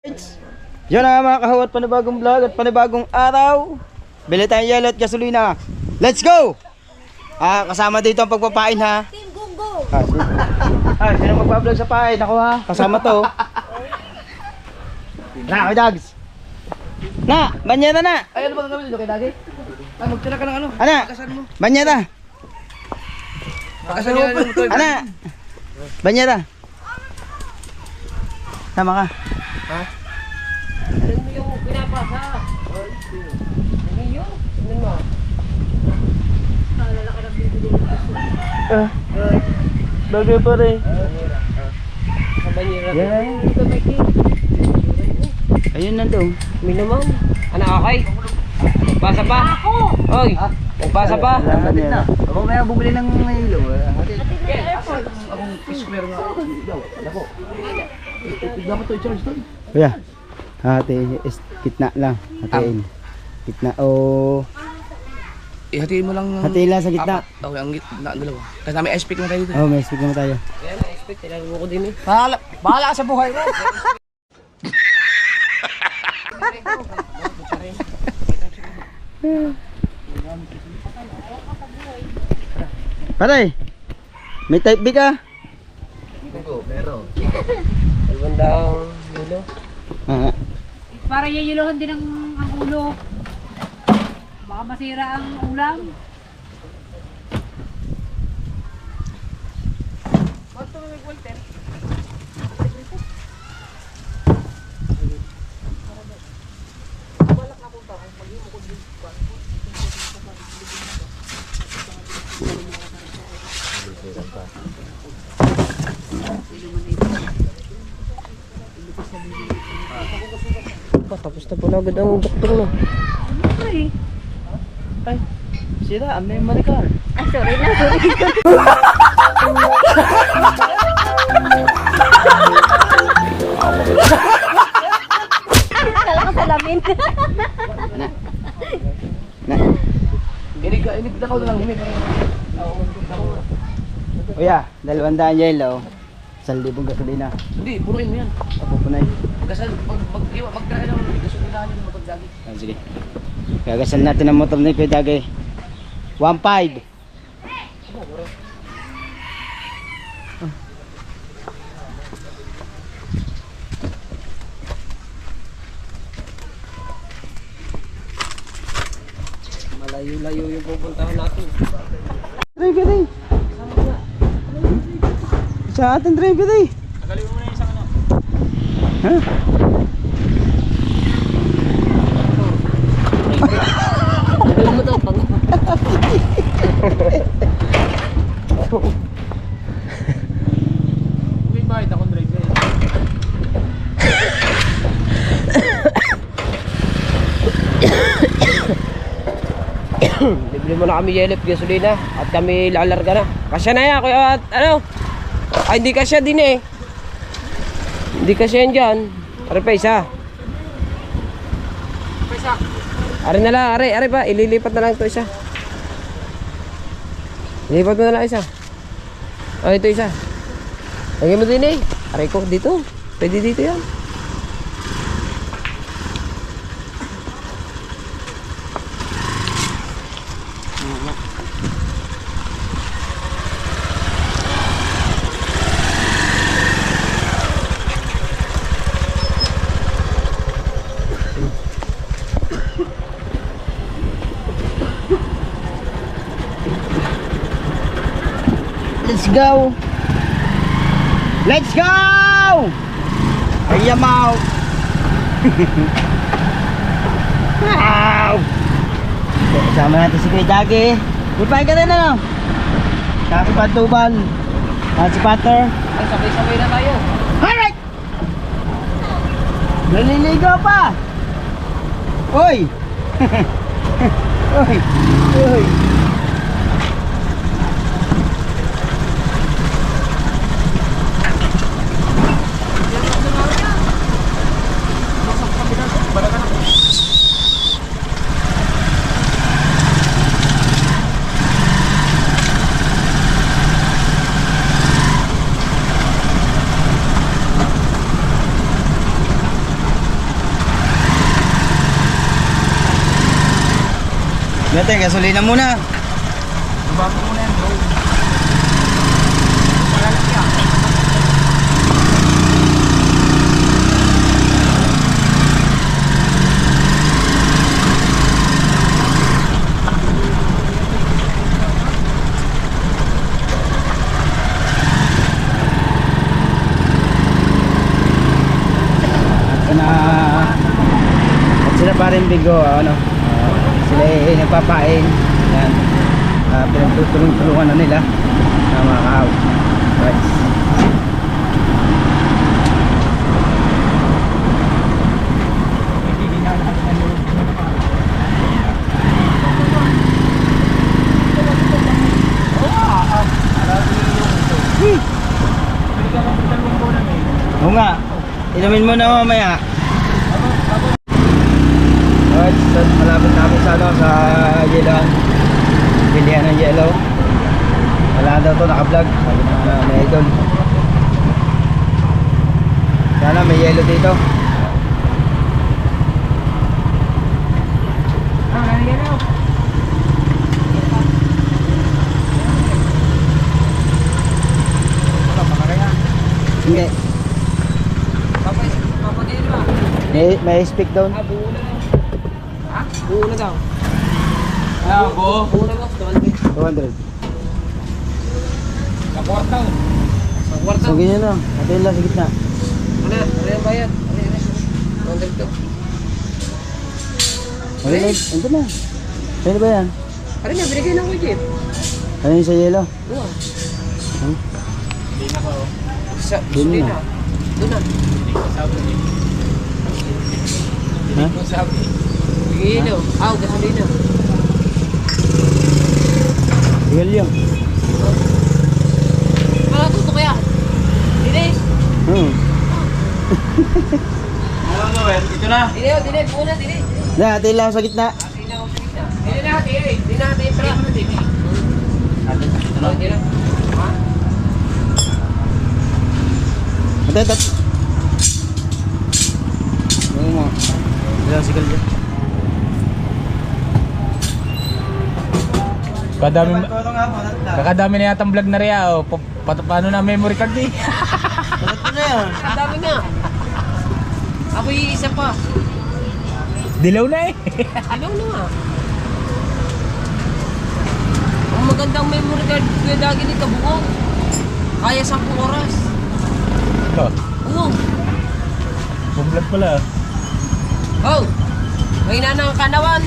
Yun na mga kahawat, panibagong vlog at panibagong araw. Bili tayong yelo at gasolina. Let's go! Kasama dito ang pagpapain ha. Team Gungo. Sino magpa-vlog sa pain? Ako ha, kasama to. Na, kay Dags. Na, banyeta na. Ay, ano ba gagawin dito kay Dagi? Magtira ka ng ano? Ana, banyeta. Pakasan niya ng motor. Ana, banyeta. Sama ka. Ha? Alam mo yung pinapasa. Ano yun? Ano mo? Kaalala ka ng bibili ng aso. Bagay pa rin. Kabanyera. Yan. Hindi ka may cake. Ayun na daw. Minimum. Ano, okay? Pasa pa? Ako! Oy! Magpasa pa? Hatid na. Ako may bumili ng hilo. Hatid na airport. Akong square nga. Ako. Dapat to i-charge to. Kuya, hati, kitna lang. Hatiin. Kitna o... Ihatiin mo lang. Hatiin lang sa gitna. Okay, ang gitna, dalawa. Kasi may ice pick naman tayo dito. Oh, may speak naman tayo. Kaya na-expect. Tinanong ko din eh. Bahala sa buhay mo. Pare, may type B ka? Meron. Magandang ulo. Para yayiluhan din ang ulo. Baka masira ang ulam. Tapos na pala agad ang doktor no. Ay, Ay, sira, ang memory card. Ah, sorry na, sorry. Kala ko salamin. Na. Inig na ka lang. Kuya, 200 yelo. 1,000 gasolina. Hindi, puruin mo yan. Papupunay. Kasi magtry lang gasolina yung motor Dagi. Sige. Gagasal natin ang motor ni Kuya Dagay. 1.5. Malayo-layo yung pupuntahan natin. Driver day. Sa atin driver day. Tagalin mo na yung isang ano. Ha? Alam mo daw, pang... May bayad akong driver. Bibili mo na kami yelep gasolina at kami lalarga na. Kasya na yan, kuya, at ano? Ay, hindi kasya din eh. Hindi kasya yan dyan. Ari pa isa. Ari na lang, ari pa. Ililipat na lang ito isa. Ililipat mo na lang isa. Oh, ito isa. Lagyan mo din eh. Ari ko dito. Pwede dito yan. Let's go! Let's go! Ayam out! Wow! Kasama natin si Kuya Dagi. Ipay ka rin ano? Kapi Pantubal. Si Pater. Ay, sabay-sabay na tayo. Alright! Naliligo pa! Uy! Uy! Uy! Dati, gasolina muna. Bago mo na yan, bro. At sila pa rin bigo, sila nagpapain. Yan. Pinagtutulong-tulungan na nila na mga kahaw. Right. Oo nga. Inumin mo na mamaya. Alright, so malapit na kami sa sa yellow. Bilihan ng yellow. Wala daw to naka-vlog. Sabi na may idol. Sana may yellow dito. Hindi. May speak down. Buo na lang. Ha? Buo na daw. Buo na lang. 200. Sa kwartaw. Sa kwartaw. So ganyan lang. Patayin lang sa gitna. Ano yung bayad? Ano to? Okay na. Ito na. Saan ba yan? Ano nga, binigay na ko Jeep. Ano yung sa yellow? Doon. Hmm? Sa Doon gasolina. na. Doon na. Ha? Bigay daw. Gasolina. Tinggal yan. Wala tuto kaya. Dinis. Ito na. Dinis. Buo na, Dinis. Na, atin lang sa gitna. Hindi natin. Hindi natin. Hindi na. Atat. Oo mo. Ilang sigal dyan. Kakadami na yata ang vlog na rin oh. Paano na memory card eh? Patat na yan. Ang dami nga. Ako yung isa pa. Dilaw na eh. Ano na nga. Ang magandang memory card kuya Dagi ni Kabuong. Kaya 10 oras. Ito, Oo. vlog pala. Oh. May na ng kanawan.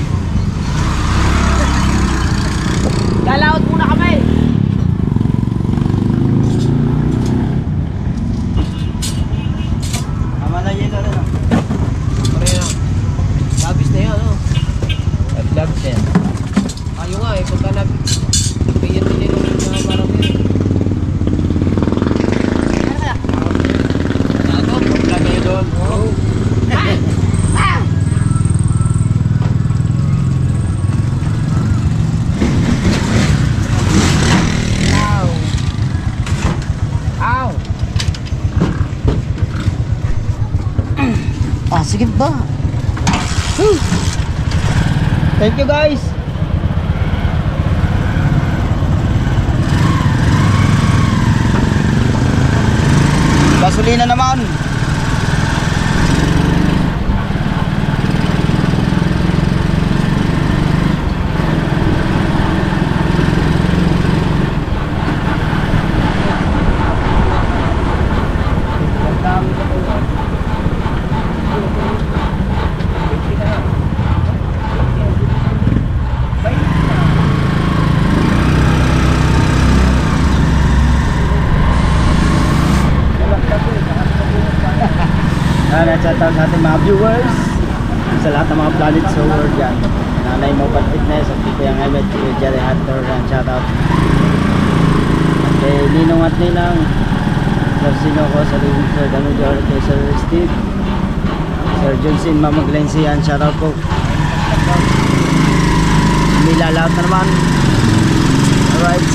Lalaot muna kami. Tama na yelo rin. Pare na. Labis na yan, oh. At vlogs yan. Ayaw nga eh, pagka nabigyan din nila ng mga marami. Ano? Vlog kayo doon. Oo. Sige ba? Thank you guys. Gasolina naman. Shoutout sa ating mga viewers sa lahat ng mga planets sa world yan. Nanay Mobile Fitness at Tito Yang Helmet, Jerry Hunter, and shoutout. At kay Ninong at Ninang, Sir Sinoco, Sir Dano George, kay Sir Steve, Sir Junsin, Mama Glency, and shoutout po. Nilalaot na naman. Alright.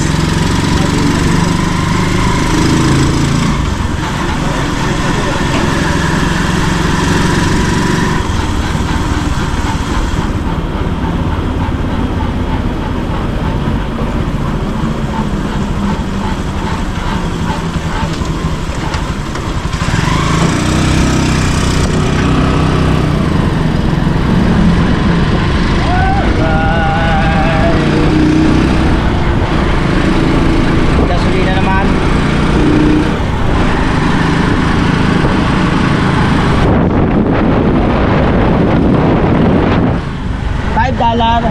Lalar.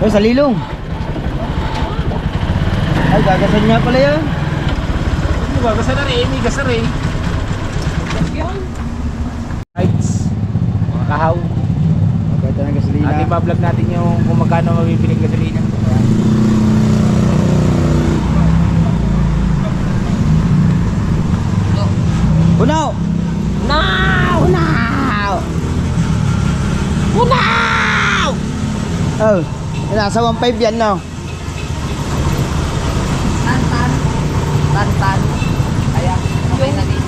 Oh, sa lilong. Ay, gagasan niya pala yan. Gasa na rin, may gasa rin. Heights. Mga kahaw. Ito ng gasolina. Ating pa-vlog natin yung kung magkano mabibiling gasolina. Puno! Now! Punaw! Punaw! Oh, nasa 1.5 yan, no? Tan. Kaya, okay na din.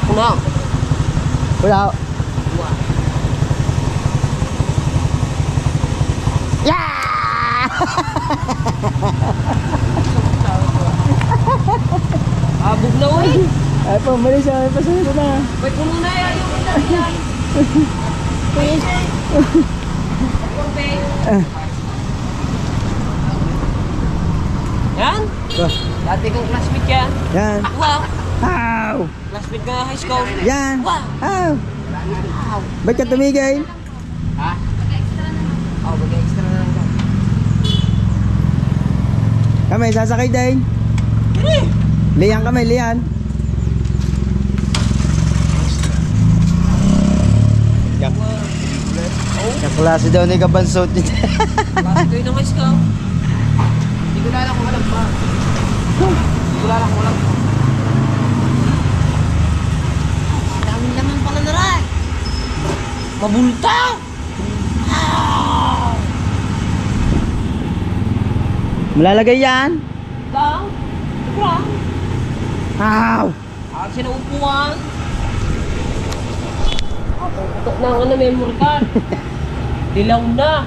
Punaw. Punaw. Abog na uy. Ay po, malis siya. Ay, pasunod na. May puno na yan. Yung una yan. Yan? Oh, Dati kong classmate yan. yan. Wow. Ow! Classmate ka high school. Yan. Wow. Ow! Ba't ka tumigay? Oh, mag-extra na lang dyan. Kami, sasakay din. Liyan kami, liyan. Kaklase daw ni Kabansot. Klase kayo ng high school. Hindi ko lala kung alam pa. Hindi ko lala kung alam pa. Daming laman pala na rin. Mabulta! Malalagay yan. Lang? Lang? Ow! Kasi naupuan. Tok na nga na memory card. Dilaw na.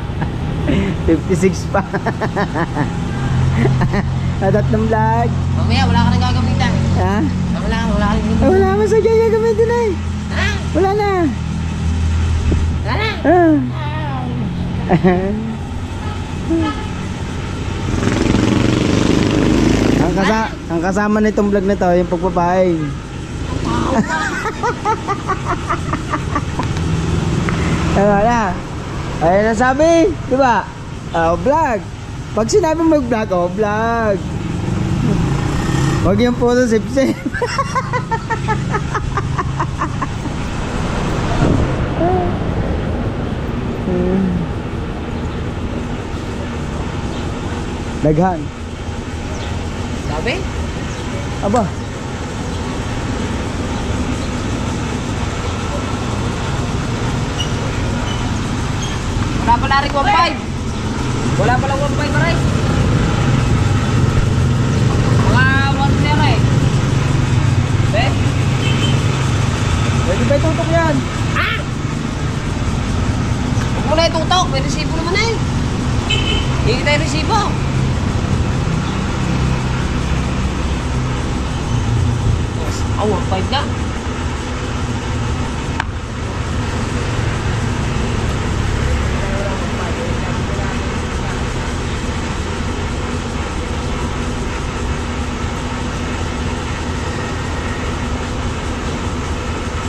56 pa. Adat ng vlog. Mamaya wala ka nang gagamitan. Ha? Wala ka nang Ay, gagamitan. wala naman sa kaya gamitin eh. Ha? Wala na. Wala na. Ah. Ang kasama nitong vlog na to, yung pagpapain. Wala. Ay, nasabi, di ba? Vlog. Pag sinabi mag-vlog, vlog. Huwag yung photo sip-sip. Daghan. Sabi? Aba. Wala pala rin 1.5. Wala pala 1.5 pa rin. Mga 1 lira eh. Be? Pwede ba itutok yan? Huwag mo na itutok. May resibo naman eh. Hindi tayo resibo. Oh, 1.5 na.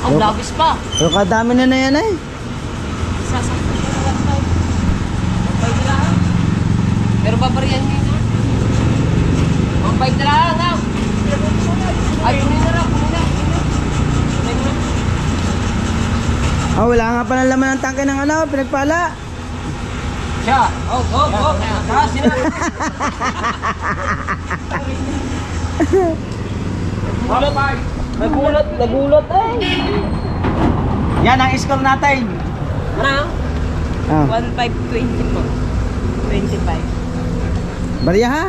Ang labis pa. Pero kadami na yan eh. Sasakto na 1.5. 1.5 na lang. Pero babarihan nyo na. 1.5 na lang ha. Ay, punin na lang. Punin na. Punin na. Wala nga pa ng laman ng tangke ng pinagpala. Siya. Oh. Kasi na. Nagulat eh. Yan ang score natin. Ano? 1,520 po. 25. Bariya ha?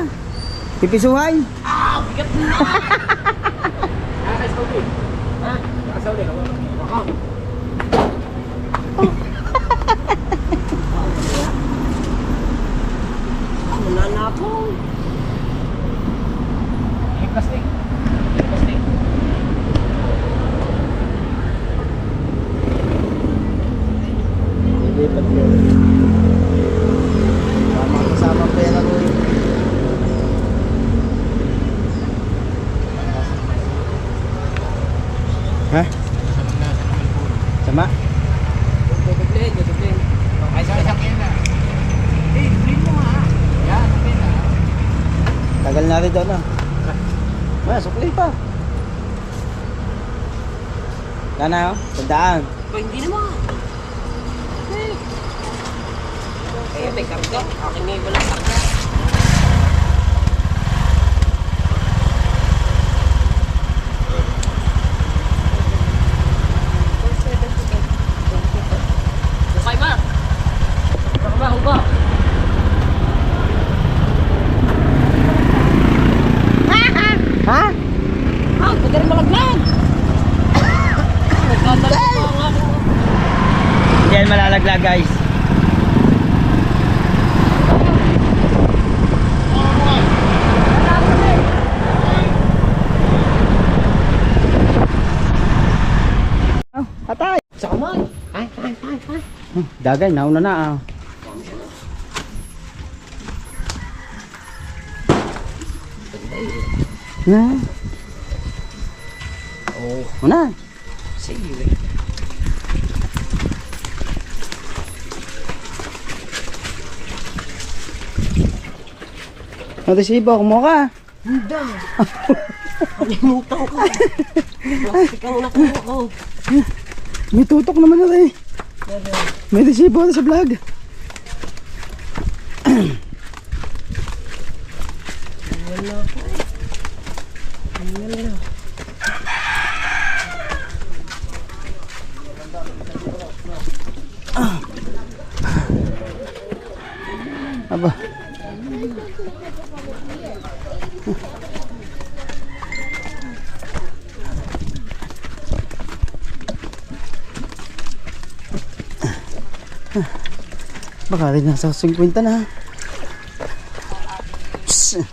Pipisuhay. Ah, bigat na. Wala na ako. Plastic. natin doon ah. Sukli pa. Kana oh, tandaan. Ba, hindi naman. Eh, may karga. Akin ngayon walang karga. Bukay ba? Baka ba, huba? Ha? Ah, pwede rin malaglag. Nagkadala pa ang aking. Hindi yan malalaglag guys. Atay! Sa kamay. Ay. Dagay, nauna na ah. Na. Oh, Una. sige. Natisibo, kumuha ka. Hindi. Kalimutan ko. Plastic ang nakuha ko. May tutok naman na eh. May resibo na sa vlog. Aba. Baka rin nasa 50 na. Psst.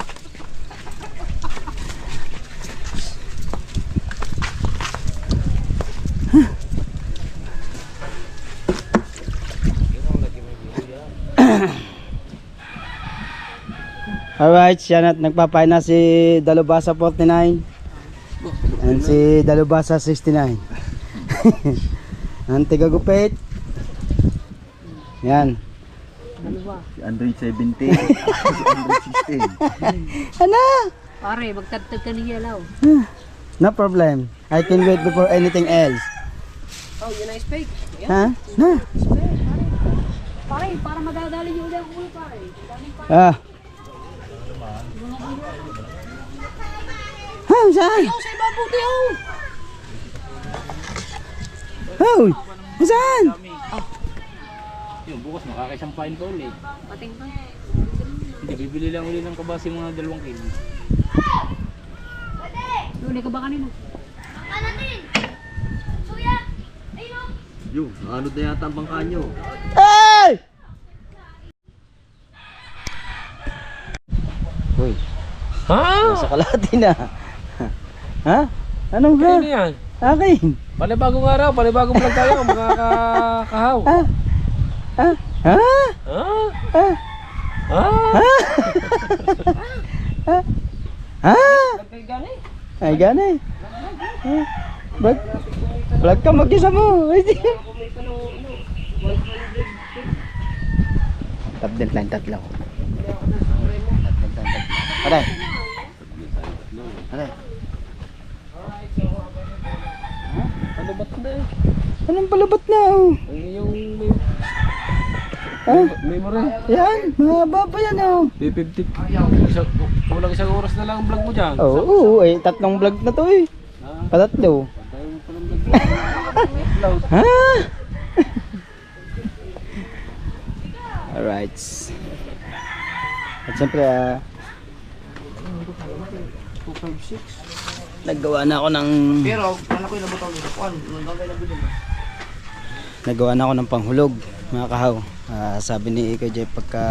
Alright, siya na nagpapain na si Dalubasa 49 and si Dalubasa 69. Ang tigagupit. Yan. Si Android 17. Si Android 16. Ano? Pare, magtagtag ka niya law. No problem. I can wait before anything else. Oh, yun ay fake. Ha? Na. Pare, para madadali niyo ulit ang ulo, pare. Ah. Ha, saan? Ayaw sa ibabuti, oh. Hoy! Saan? Yung bukas makakasampain pa ulit. Pating pa. Hindi, bibili lang ulit ng kabasi mga 2 kilo. Luli ka ba kanina? Yung, ano na yata ang bangka nyo? Hey! Hoy. Ha? Nasa kalahati na. Ha? Anong ha? Ano yan? Akin. Panibagong araw, panibagong vlog tayo, makakahaw. Ha? Ha? Ha? Ha? Ha? Ha? Ha? Ha? Kay gani? Ay, gani. Ba't? Vlog ka mag-isa mo. Tabdent line, tatlo. Aray. Aray. Palabat na eh. Anong palabat na oh? Yung Ha? memory. Yan, mahaba pa yan oh. P50. Kulang isang oras na lang ang vlog mo dyan. Oo, eh, 3 vlog na to eh. Patatlo. Ha? Alright. At siyempre, naggawa na ako ng nagawa na ako ng panghulog mga kahaw. Sabi ni Iko Jeff pagka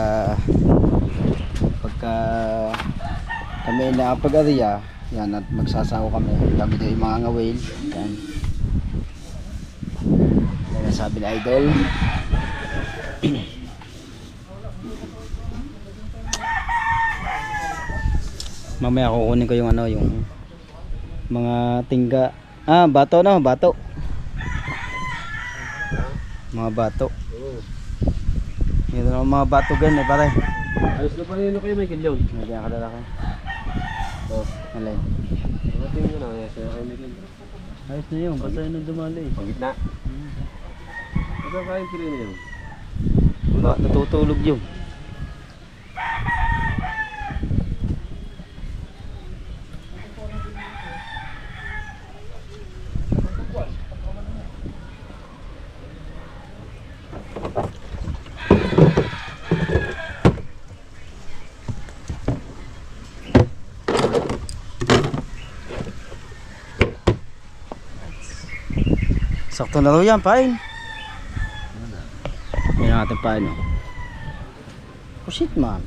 kami nakapag-area yan at magsasawa kami kami daw yung mga ngawil yan. Kaya sabi ni Idol mamaya kukunin ko yung ano yung mga tingga bato no bato mga bato yun ang mga bato gan eh pare Ayos na pa rin kayo Michael yun. nagyan ka lalaki Alay. Tingin ko na, sa highway din. Ayos na yun, basta yun ang dumali. Ang gitna. Magkakain sila na yun. Natutulog yun. Sakto na raw yan, pain. Yan ang ating pain. Pusit, man.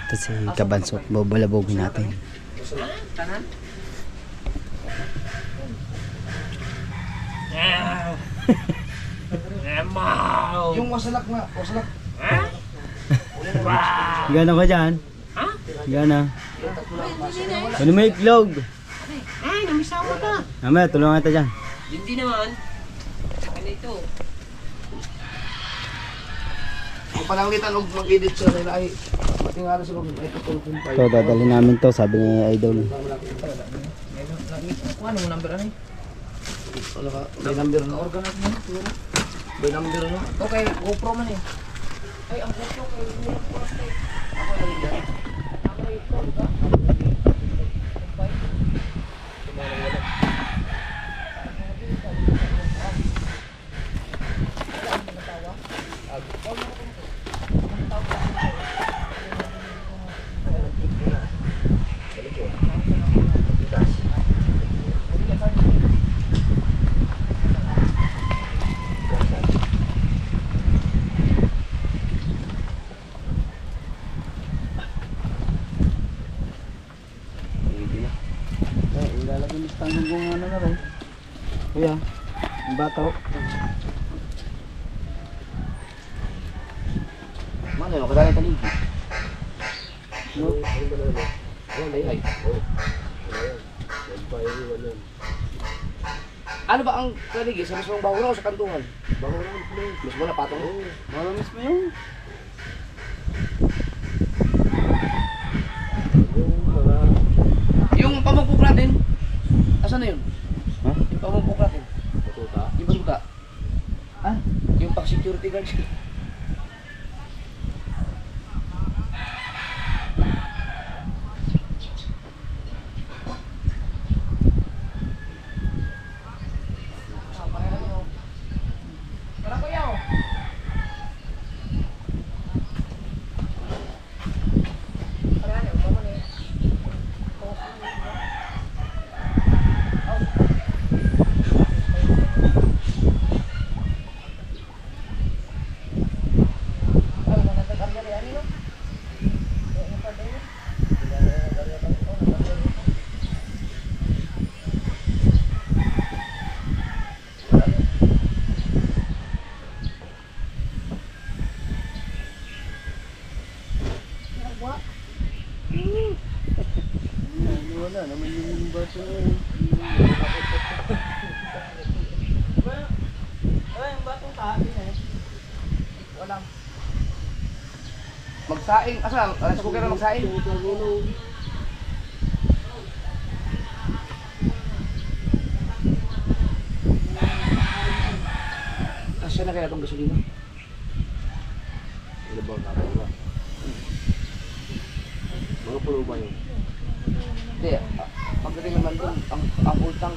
Ito si Kabansot, babalabogin natin. Yung wasalak na, wasalak. Gana ka dyan? Gana. Ano may iklog? Ay, namisawa ka. Mamaya, tulungan kita dyan. Hindi naman. Ano ito? Kung palangitan og mag-edit sa nila ay matingala sa mga ito kumpay. Ito, dadalhin namin to, sabi ni Idol. Ano mo number ano? Wala ka, may number na organ natin mo siguro. May number no. Okay, GoPro man eh. Ay, ang GoPro kay GoPro. Ako lang yan. Ako yung phone ka. Ilalagay mo sa tanggong kung ano na rin. Kuya, ang bata ko. Mana no kada tali. No? Ano ba ang kaligi sa mismong bahura o sa kantungan? Bahura mismo na patong. Wala mismo yun. Yung pamugpok natin. Asan na yun? Ha? Yung pamugpok natin. Batuta. Yung basuta. Ah? Yung pang security guard. Wala naman yung baso na yun. Yung batong sabi na eh. Walang. Magsaing. Asa? Sa kukira magsaing? Asya na kaya itong gasolina? Ano ba ang kakaiba? Mga pulo ba yun? Hindi. Pagdating naman doon, ang full tank,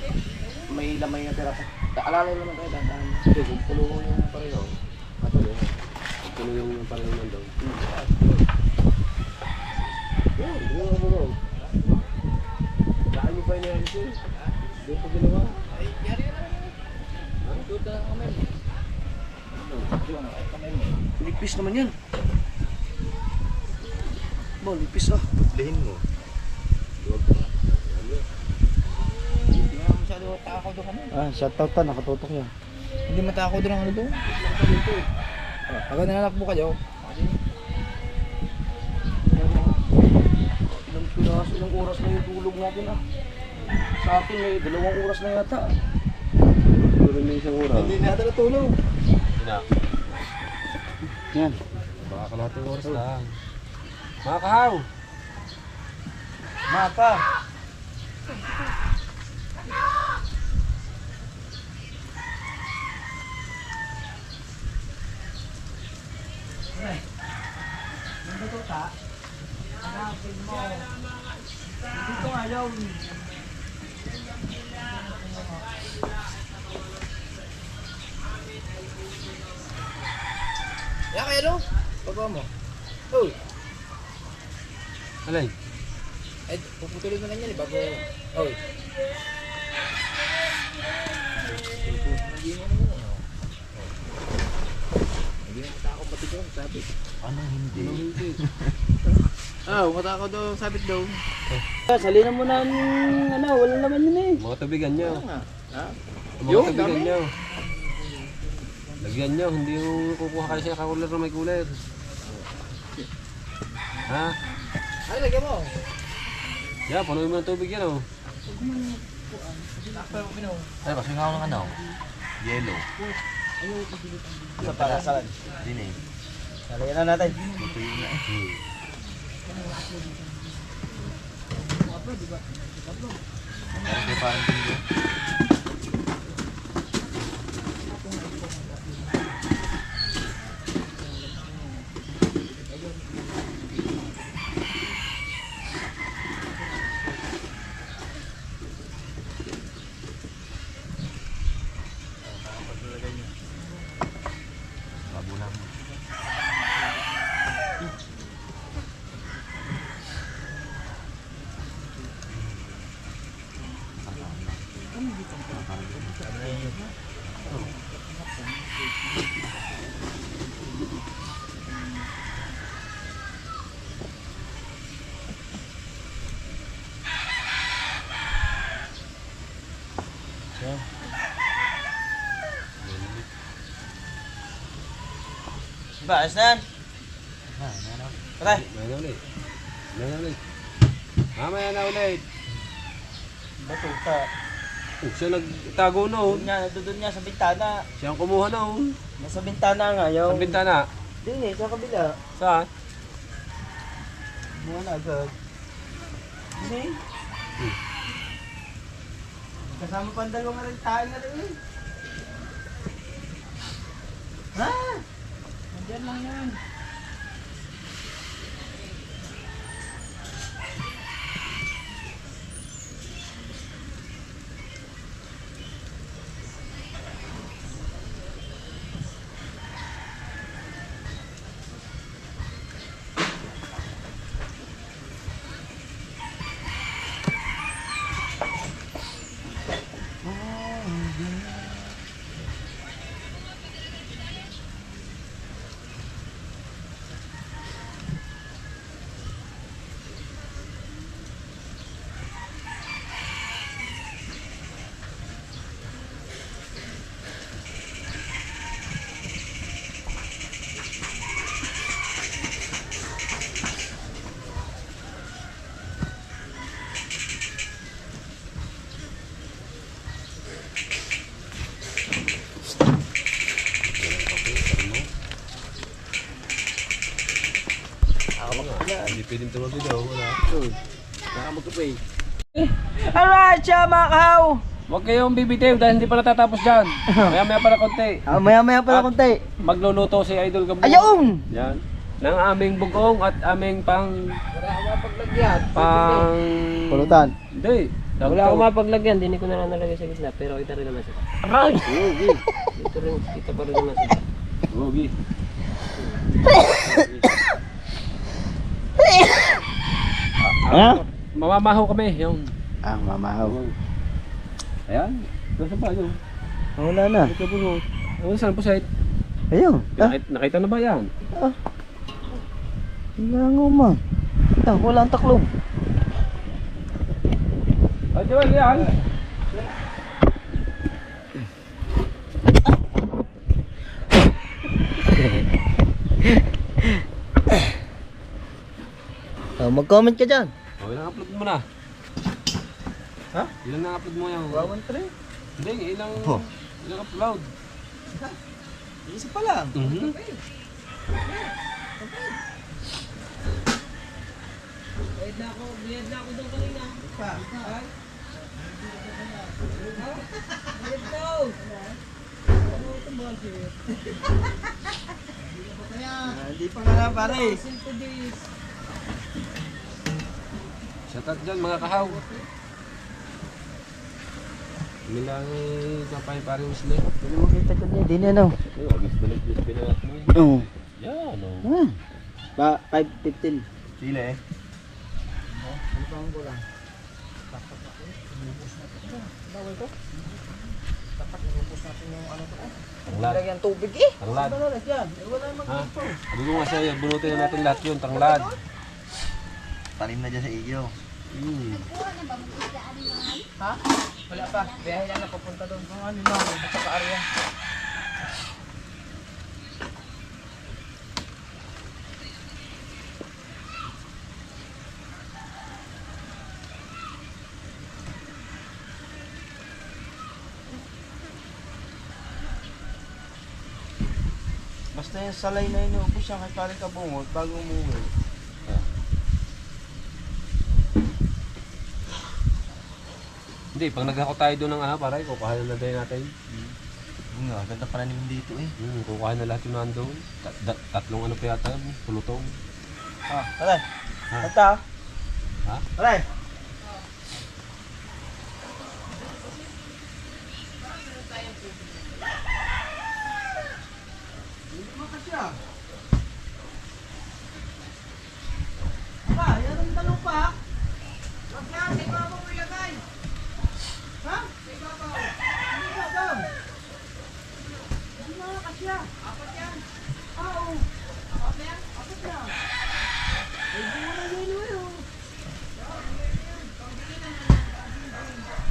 may lamay na tira pa. Alalay naman tayo, dahan-dahan. Hindi, kung pulo yung pareho. Katalo. Kung pulo yung pareho nandun. Yun, hindi mo mo. Daan mo pa yun yan. Hindi ko ginawa. Lipis naman yan. Bo, lipis ah. Lihin mo. Shoutout ta, nakatutok yan. Hindi matakaw doon ang ano doon. Pagka nananakbo kayo. Ilang oras na yung tulog natin ah. Sa akin may 2 oras na yata. Siguro may isang oras. Hindi na yata natulog. Hindi na. Yan. Baka kalating oras lang. Mga kahaw! Mapa. Yan kayo no? Pagawa mo. Oh, Alay! eh, puputulin mo na yan eh, bago... Oh. Hindi mo matakot pati doon, sabit. Ano hindi? Matakot daw, sabit daw. Salinan mo na wala naman yun eh. Mga tubigan nyo. Ha? Mga Yung tubigan dami. nyo. Lagyan nyo, hindi yung kukuha kayo sa kakuler na may kuler. Ha? Ano lagyan mo? Yeah, punuin mo ng tubig yan oh. Ay, kasi nga ako ng ano? Yellow. Sa para salad. Din eh. Salinan na natin. Kasi parang tingin. Babulang mo. Diba, ayos na yan? Patay. May na ulit. May na ulit. Mamaya na ulit. Batuta. Oh, siya nagtago noon. Doon niya sa bintana. Siya ang kumuha noon. Nasa bintana nga Sa yung... bintana. Din eh, sa kabila. Saan? Buwan na agad. Hindi. Kasama pa ang dalawang rin tayo na rin eh. Ha? Nandiyan lang yan. Hindi pwedeng tumabid daw. Wala. Baka magkapay. Alright, siya mga kahaw. Huwag kayong bibitiw dahil hindi pa natatapos dyan. Maya-maya pa na konti. Maya-maya pala konti. Magluluto si Idol Gabo. Ayun! Yan. Ng aming bugong at aming pang... Wala ako mapaglagyan. Pang... Pulutan. Hindi. Wala akong mapaglagyan, hindi ko na lang nalagay sa gitna, pero kita rin naman sila. Aray! Ugi. Dito rin, kita pa rin naman sila. Ugi. Mamamahaw kami. Yung... Mamahaw. Ayan. Nasa pa yun. Wala na. Ito po. Ano saan po site? Ayun. Nakita na ba yan? Lango ma. Wala ang taklob. Ay, Joel, yan. Mag-comment ka dyan. Ilang upload mo na? Ha? Ilang na-upload mo yung... Wawan 3. Hindi, ilang... Oh. Ilang upload? Isa pa lang. Biyad na ako doon kanina. Hindi pa nga na pare. Shout out dyan mga kahaw. Milang kapay pare usli. Hindi mo kita ko niya. Di na no. Ay, abis balik dito pinangat mo. Oo. Yan o. Ba, 5.15. Sila eh. Tanglad. Lagyan tubig eh. Tanglad. Ha? Sabi ko nga sa'yo, bunutin na natin lahat yun. Tanglad. Tanim na dyan sa iyo. Ha? Wala pa. Biyahe lang na papunta doon. Ano na? Sa area. Basta yung salay na inuubos siya kay pare kabungot bago umuwi. Hindi, pag naghako tayo doon ng ano, pare, kukuhain na din natin. Nga, ganda pa namin dito eh. Kukuhain na lahat yung nandoon. Tatlong ano pa yata, pulutong. Pare. Ha? Ito. Ha? Pare.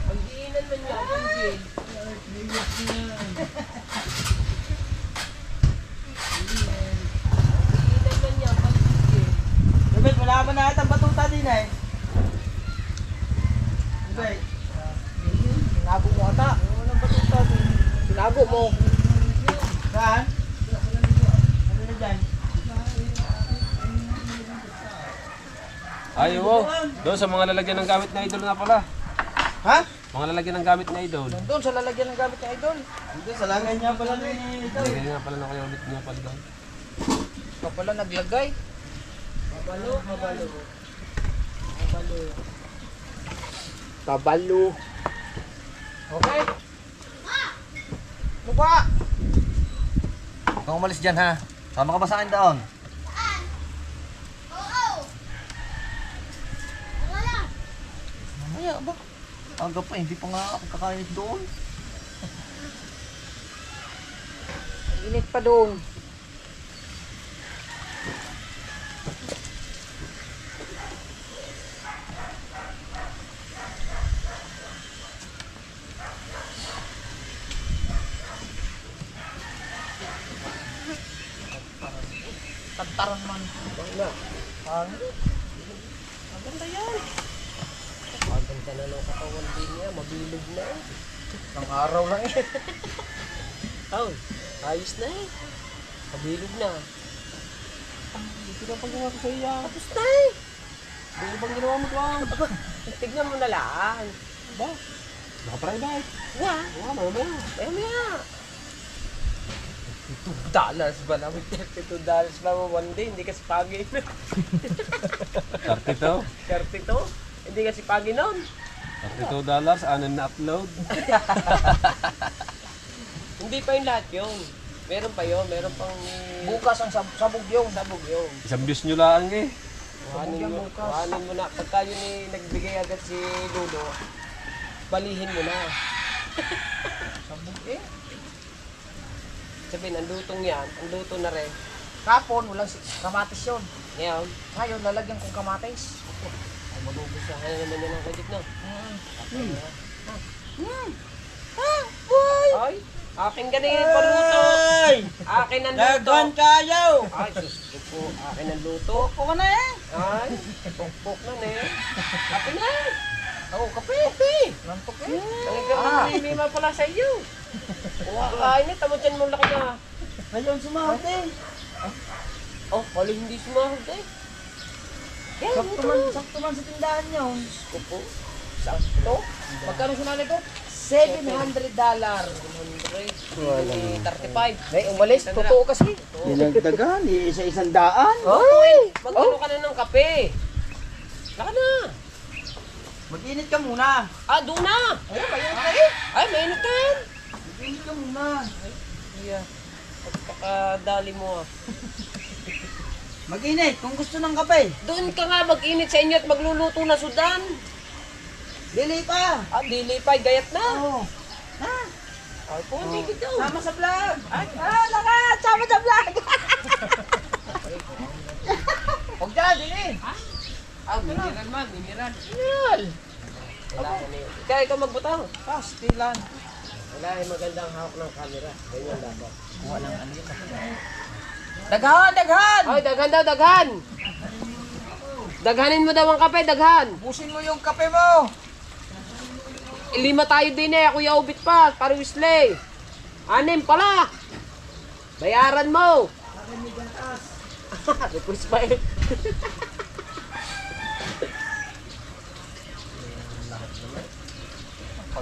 Pagdiinan man yan, pagdiin. Pagdiinan man yan, pagdiin. David, wala ka ba na itang batuta din eh? David. Sinago mo ata. Walang batuta din. Sinago mo. Saan? Ano na dyan? Ay, wow. Doon sa mga lalagyan ng gamit na idol nga pala. Ha? Mga lalagyan ng gamit na idol. Doon sa lalagyan ng gamit ng idol. Dito sa langay niya pala ni ito. Lalagyan nga pala na kayo ulit niya pala doon. Ikaw pala naglagay. Mabalo, mabalo. Kabalo. Okay. Lupa! Kung umalis dyan ha. Sama ka ba sa akin doon? Mamaya ba? Aga pa, hindi pa nga ako kakain doon. Init pa doon. Kantaran man. Maganda yan. Maganda na ng katawan din niya, mabilog na eh. Ang araw lang eh. Oh, ayos na eh. Mabilog na. Ito na pag nga ko sa iya. Tapos na eh. Ano bang ginawa mo ito? Tignan mo na lang. Ba? Naka-private. Wah, Oo, mamaya. maya. $32 ba lang? $32 ba mo one day? Hindi kasi pagi. 32. 32? Hindi kasi pagi nun. $32, 6 na upload. Hindi pa yung lahat yun. Meron pa yun. Meron pang... Bukas ang sabog yung. Sabog yun. Isang views nyo lang eh. Kuhanin mo na. Pagka yun eh, nagbigay agad si Ludo, balihin mo na. Sabog eh. Sabihin, ang lutong yan, ang luto na rin. Kapon, walang kamatis yun. Ngayon, Ngayon, lalagyan kong kamatis. ay magugusahan na naman yan ang kajik na. Ay, akin ganun paluto. Akin ang luto. Lagon kayo! Ay, sus ko po, akin ang luto. Poko ka na eh! Ay, pokpok na eh. Akin na. Oo, kape. Lantok eh. Ang ganda may pala sa iyo. Kain eh, tamo dyan mo laki na. Ngayon sumahot eh! Oh, kala hindi sumahod eh. Yan, Sakto man sa tindahan niya. Opo. Sakto. Magkano sinali ko? $700. 135. Nay, umalis. Totoo kasi. Dinagdagan, isa-isang daan. Hoy! Magkano ka na ng kape? Laka na. Mag-init ka muna. Ah, doon na. Ayun, mainit na eh. Ay, mainit ka yan. Mag-init ka muna. Yeah. Pagkakadali mo ah. Mag-init kung gusto ng kape. Doon ka nga mag-init sa inyo at magluluto na sudan. Dili pa. Ah, dilipay, gayat na. Oo. Ha? Ay, po, hindi ka daw. Sama sa vlog. Lakat. Sama sa vlog. Huwag dyan, dili. Ah, mineral man, mineral. Mineral. Kailangan na yun. Ikaw magbutaw. Pastilan. Wala, magandang hawak ng camera. Ganyan dapat. Walang ano yun. Daghan, daghan. Ay, daghan daw, daghan. Daghanin mo daw ang kape, daghan. Busin mo yung kape mo. 5 tayo din eh, Kuya Ubit pa, para Wisley. 6 pala. Bayaran mo. Request pa eh.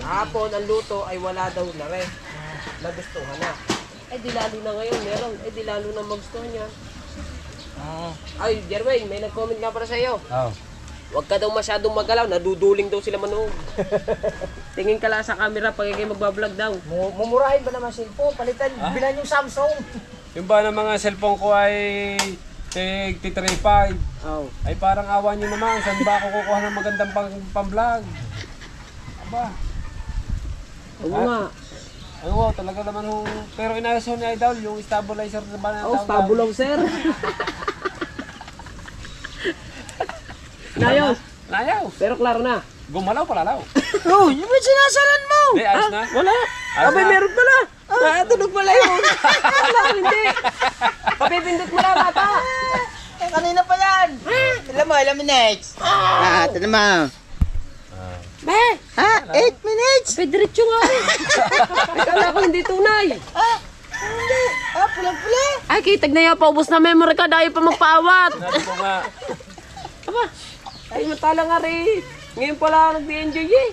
Hapon, ang luto ay wala daw na rin. Nagustuhan na. Eh di lalo na ngayon, meron. Eh di lalo na magustuhan yan. Ay, Jermaine, may nag-comment nga para sa iyo. Oo. Huwag ka daw masyadong magalaw, naduduling daw sila manood. Tingin ka lang sa camera pag ikay magbablog daw. Mumurahin ba naman cellphone? Palitan, bilan yung Samsung. Yung ba ng mga cellphone ko ay tig 3.5. Oh. Ay parang awa nyo naman. Saan ba ako kukuha ng magandang pang-vlog? Aba. Oo nga. Ano talaga naman pero inayos ho ni Idol yung stabilizer na ba na Oh, stabulaw sir. Nayos. Layaw. Pero klaro na. Gumalaw palalaw. Oh, yung may sinasaran mo. Hindi, ayos na. Wala. Ayos Abay, na. meron pala. Ah, tunog pala yun. Wala, hindi. Papipindot mo na, bata. Kanina pa yan. Ilan minutes? Ito naman. Be, Ha? 8 minutes? pediretso nga eh. Akala ko hindi tunay. Hindi. Pulang-pula. Ay, kitag na yan, paubos na memory ka, dahil pa magpaawat. Sabi ko nga. Aba, ay matala nga rin. Ngayon pala nag-enjoy eh.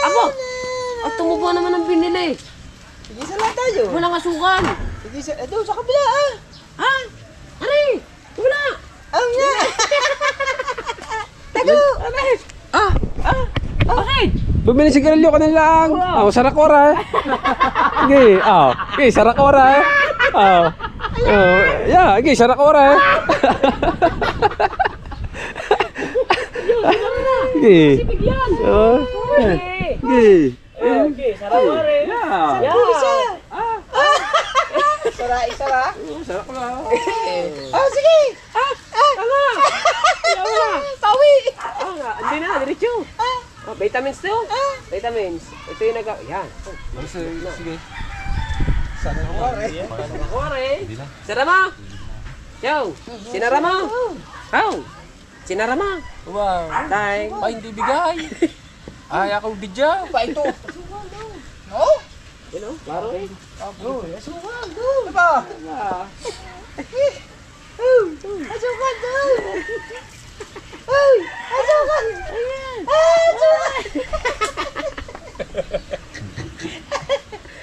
Abo, at tumubo naman ang binili. Sige, sa lahat tayo. Walang asukan. Sige, doon sa kabila ah. Ha? Ari, wala. Ang nga. Ari. Bakit? Bumili sigarilyo ka lang. Oh, sarakora. Sige, sige, sarakora. Yeah, sige, sarakora. Sige. Bigyan. Sige. Okay, sarap mo rin. Yeah. Sara. Sarap ko lang. Sige. Tama. Wala. Pawi. Hindi na, diretso. Vitamins to. Vitamins. Ito yung yan. Sige. Ore. Sara mo. Yo, sinara mo. How? Sinara mo. Wow. Dahil. Ay, hindi bigay. Ay, ako bidya. Pa ito. No? You know, klaro eh. Asukan, doon. Diba? Asukan, doon. Asukan.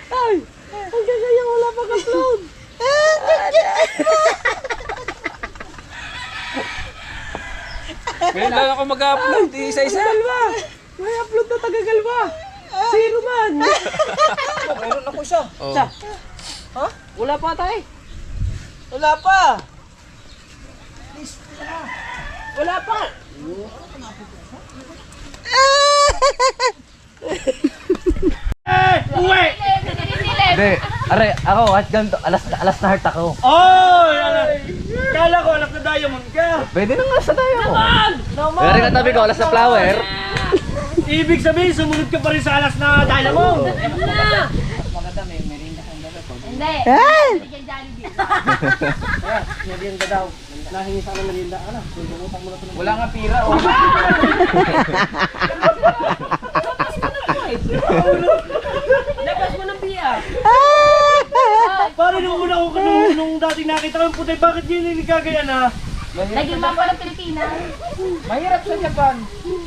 Ay, ang gagaya wala pang upload. Ngayon lang ako mag-upload. Isa-isa. May upload na tagagalwa. Zero man. Meron ako isa. Sa? Ha? Wala pa tayo. Wala pa. Wala pa. Hindi. Are, ako at ganito. Alas na heart ako. Oy! Kala ko anak na diamond ka. Pwede nang alas na tayo. Pero katabi ko, alas na flower. Ibig sabihin, sumunod ka pa rin sa alas na diamond. Hindi. Merienda daw. Nahingi sa akin merienda. Ano? Sumutang mo na ito. Wala nga pira. Oh. Labas mo ng biya. Para nung una ko nung dating nakita ko yung puti, bakit yun yung gagaya na? Naging mapa ng Pilipinas. Mahirap sa Japan.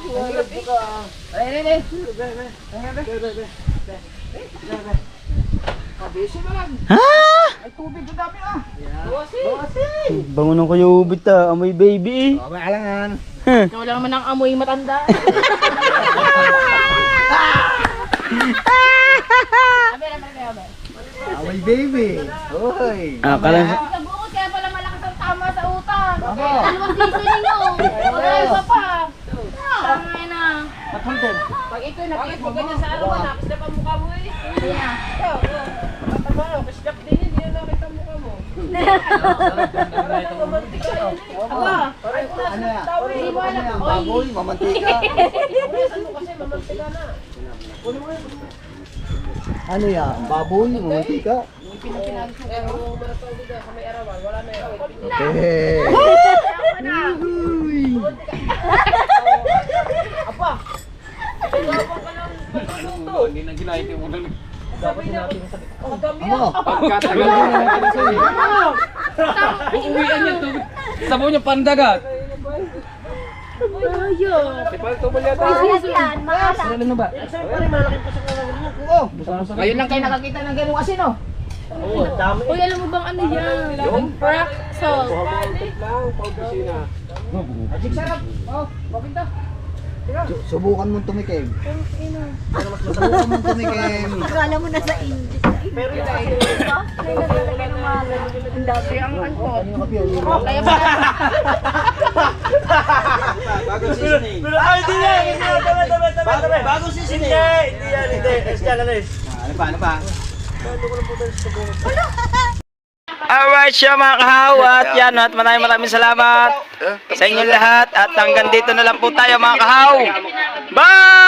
Mahirap dito. Ay. Kabisi mo lang. Ha? Ay, tubig ko dami ah. Bango nung kayo ubit amoy baby. Oh, may alangan. Wala naman ang amoy matanda. Away baby. Hoy. Kalan Sa bukod kaya pala malakas ang tama sa utak. Dalawang dito ninyo. Wala isa pa. Tama na. Pag ito nakikita mo ganyan sa ano, nakis na pa mukha mo eh. Tama na, kislap din yun, hindi na nakita mukha mo. Aba, Ano yan? hindi mo alam. Oy, Baboy, mamantika. Ano yan? Baboy, mamantika. Okay. Hindi na ginahit yung ulan. Ano? Pagkatagal uuwian niya tubig. Sabaw niya pandagat. Sipal tubol yata. Ano ba? Ngayon lang kayo nakakita ng ganung asin, oh. Uy, alam mo bang ano yan? Rock salt. Ajik sarap. Oh, papinta. Subukan mong tumikim. Subukan mong tumikim. Akala mo nasa India. Pero yung kasi ba? May naglalagay ng malam. Ang dami ang angkot. Kaya ba? Bagong seasoning. Bagong seasoning. Hindi. Ano pa? Alright siya mga kahaw at yan at maraming salamat sa inyong lahat at hanggang dito na lang po tayo mga kahaw. Bye!